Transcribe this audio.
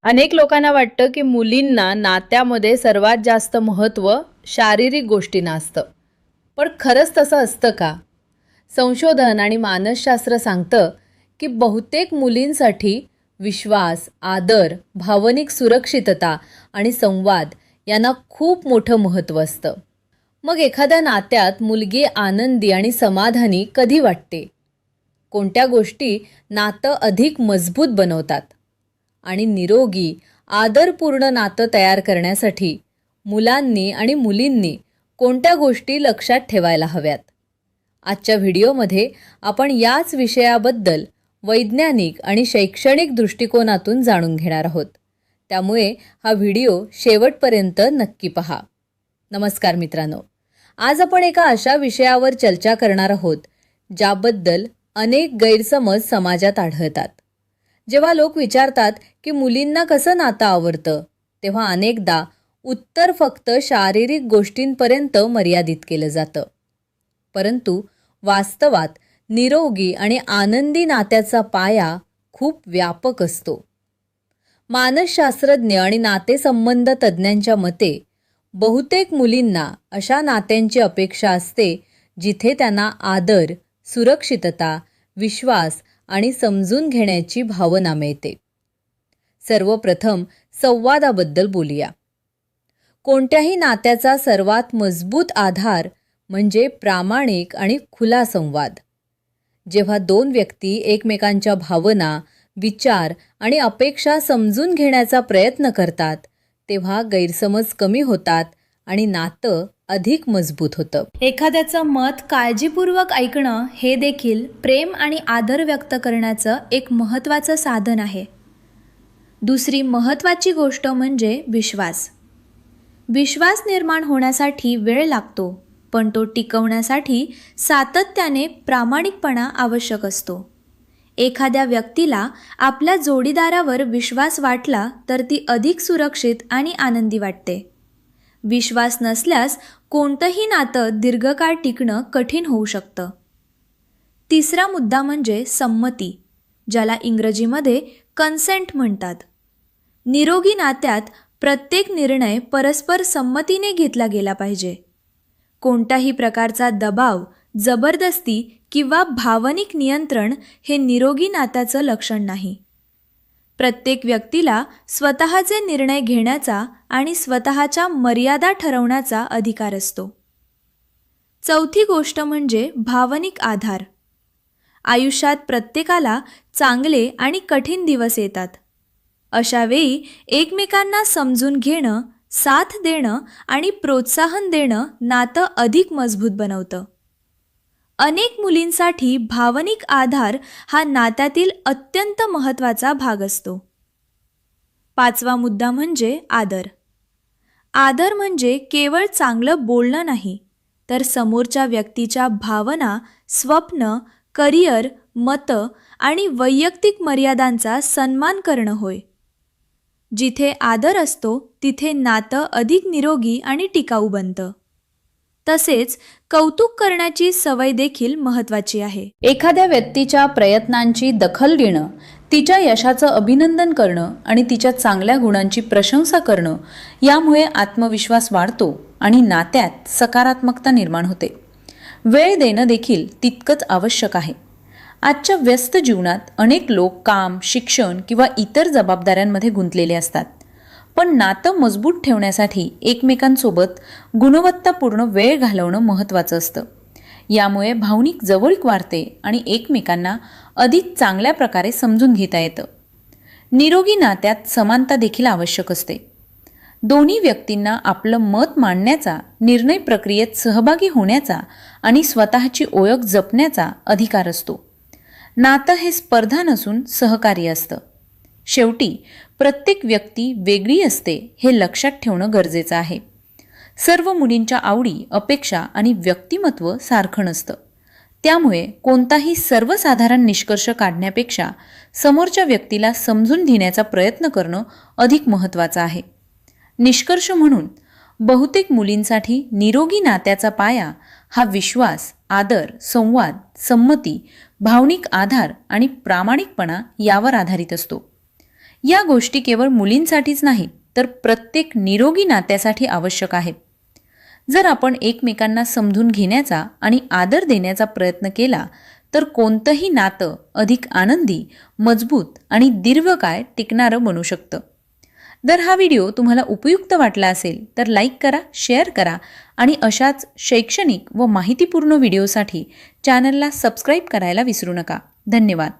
अनेक लोकांना वाटतं की मुलींना नात्यामध्ये सर्वात जास्त महत्त्व शारीरिक गोष्टींना असतं. पण खरंच तसं असतं का? संशोधन आणि मानसशास्त्र सांगतं की बहुतेक मुलींसाठी विश्वास, आदर, भावनिक सुरक्षितता आणि संवाद यांना खूप मोठं महत्त्व असतं. मग एखाद्या नात्यात मुलगी आनंदी आणि समाधानी कधी वाटते? कोणत्या गोष्टी नातं अधिक मजबूत बनवतात? आणि निरोगी, आदरपूर्ण नातं तयार करण्यासाठी मुलांनी आणि मुलींनी कोणत्या गोष्टी लक्षात ठेवायला हव्यात? आजच्या व्हिडिओमध्ये आपण याच विषयाबद्दल वैज्ञानिक आणि शैक्षणिक दृष्टिकोनातून जाणून घेणार आहोत. त्यामुळे हा व्हिडिओ शेवटपर्यंत नक्की पहा. नमस्कार मित्रांनो. आज आपण एका अशा विषयावर चर्चा करणार आहोत ज्याबद्दल अनेक गैरसमज समाजात आढळतात. जेव्हा लोक विचारतात की मुलींना कसं नातं आवडतं, तेव्हा अनेकदा उत्तर फक्त शारीरिक गोष्टींपर्यंत मर्यादित केलं जातं. परंतु वास्तवात निरोगी आणि आनंदी नात्याचा पाया खूप व्यापक असतो. मानसशास्त्रज्ञ आणि नातेसंबंध तज्ज्ञांच्या मते बहुतेक मुलींना अशा नात्यांची अपेक्षा असते जिथे त्यांना आदर, सुरक्षितता, विश्वास आणि समजून घेण्याची भावना मिळते. सर्वप्रथम संवादाबद्दल बोलूया. कोणत्याही नात्याचा सर्वात मजबूत आधार म्हणजे प्रामाणिक आणि खुला संवाद. जेव्हा दोन व्यक्ती एकमेकांच्या भावना, विचार आणि अपेक्षा समजून घेण्याचा प्रयत्न करतात, तेव्हा गैरसमज कमी होतात आणि नातं अधिक मजबूत होतं. एखाद्याचं मत काळजीपूर्वक ऐकणं हे देखील प्रेम आणि आदर व्यक्त करण्याचं एक महत्त्वाचं साधन आहे. दुसरी महत्त्वाची गोष्ट म्हणजे विश्वास. विश्वास निर्माण होण्यासाठी वेळ लागतो, पण तो टिकवण्यासाठी सातत्याने प्रामाणिकपणा आवश्यक असतो. एखाद्या व्यक्तीला आपल्या जोडीदारावर विश्वास वाटला तर ती अधिक सुरक्षित आणि आनंदी वाटते. विश्वास नसल्यास कोणतंही नातं दीर्घकाळ टिकणं कठीण होऊ शकतं. तिसरा मुद्दा म्हणजे संमती, ज्याला इंग्रजीमध्ये कन्सेंट म्हणतात. निरोगी नात्यात प्रत्येक निर्णय परस्पर संमतीने घेतला गेला पाहिजे. कोणत्याही प्रकारचा दबाव, जबरदस्ती किंवा भावनिक नियंत्रण हे निरोगी नात्याचं लक्षण नाही. प्रत्येक व्यक्तीला स्वतःचे निर्णय घेण्याचा आणि स्वतःच्या मर्यादा ठरवण्याचा अधिकार असतो. चौथी गोष्ट म्हणजे भावनिक आधार. आयुष्यात प्रत्येकाला चांगले आणि कठीण दिवस येतात. अशा वेळी एकमेकांना समजून घेणं, साथ देणं आणि प्रोत्साहन देणं नातं अधिक मजबूत बनवतं. अनेक मुलींसाठी भावनिक आधार हा नात्यातील अत्यंत महत्त्वाचा भाग असतो. पाचवा मुद्दा म्हणजे आदर. आदर म्हणजे केवळ चांगलं बोलणं नाही, तर समोरच्या व्यक्तीच्या भावना, स्वप्न, करिअर, मतं आणि वैयक्तिक मर्यादांचा सन्मान करणं होय. जिथे आदर असतो तिथे नातं अधिक निरोगी आणि टिकाऊ बनतं. तसेच कौतुक करण्याची सवय देखील महत्त्वाची आहे. एखाद्या व्यक्तीच्या प्रयत्नांची दखल घेणं, तिच्या यशाचं अभिनंदन करणं आणि तिच्या चांगल्या गुणांची प्रशंसा करणं यामुळे आत्मविश्वास वाढतो आणि नात्यात सकारात्मकता निर्माण होते. वेळ देणं देखील तितकंच आवश्यक आहे. आजच्या व्यस्त जीवनात अनेक लोक काम, शिक्षण किंवा इतर जबाबदाऱ्यांमध्ये गुंतलेले असतात. पण नातं मजबूत ठेवण्यासाठी एकमेकांसोबत गुणवत्तापूर्ण वेळ घालवणं महत्त्वाचं असतं. यामुळे भावनिक जवळीक वाढते आणि एकमेकांना अधिक चांगल्या प्रकारे समजून घेता येतं. निरोगी नात्यात समानता देखील आवश्यक असते. दोन्ही व्यक्तींना आपलं मत मांडण्याचा, निर्णय प्रक्रियेत सहभागी होण्याचा आणि स्वतःची ओळख जपण्याचा अधिकार असतो. नातं हे स्पर्धा नसून सहकार्य असतं. शेवटी प्रत्येक व्यक्ती वेगळी असते हे लक्षात ठेवणं गरजेचं आहे. सर्व मुलींच्या आवडी, अपेक्षा आणि व्यक्तिमत्व सारखं नसतं. त्यामुळे कोणताही सर्वसाधारण निष्कर्ष काढण्यापेक्षा समोरच्या व्यक्तीला समजून घेण्याचा प्रयत्न करणं अधिक महत्त्वाचं आहे. निष्कर्ष म्हणून बहुतेक मुलींसाठी निरोगी नात्याचा पाया हा विश्वास, आदर, संवाद, संमती, भावनिक आधार आणि प्रामाणिकपणा यावर आधारित असतो. या गोष्टी केवळ मुलींसाठीच नाहीत, तर प्रत्येक निरोगी नात्यासाठी आवश्यक आहेत. जर आपण एकमेकांना समजून घेण्याचा आणि आदर देण्याचा प्रयत्न केला तर कोणतंही नातं अधिक आनंदी, मजबूत आणि दीर्घकाळ टिकणारं बनू शकतं. जर हा व्हिडिओ तुम्हाला उपयुक्त वाटला असेल तर लाईक करा, शेअर करा आणि अशाच शैक्षणिक व माहितीपूर्ण व्हिडिओसाठी चॅनलला सबस्क्राईब करायला विसरू नका. धन्यवाद.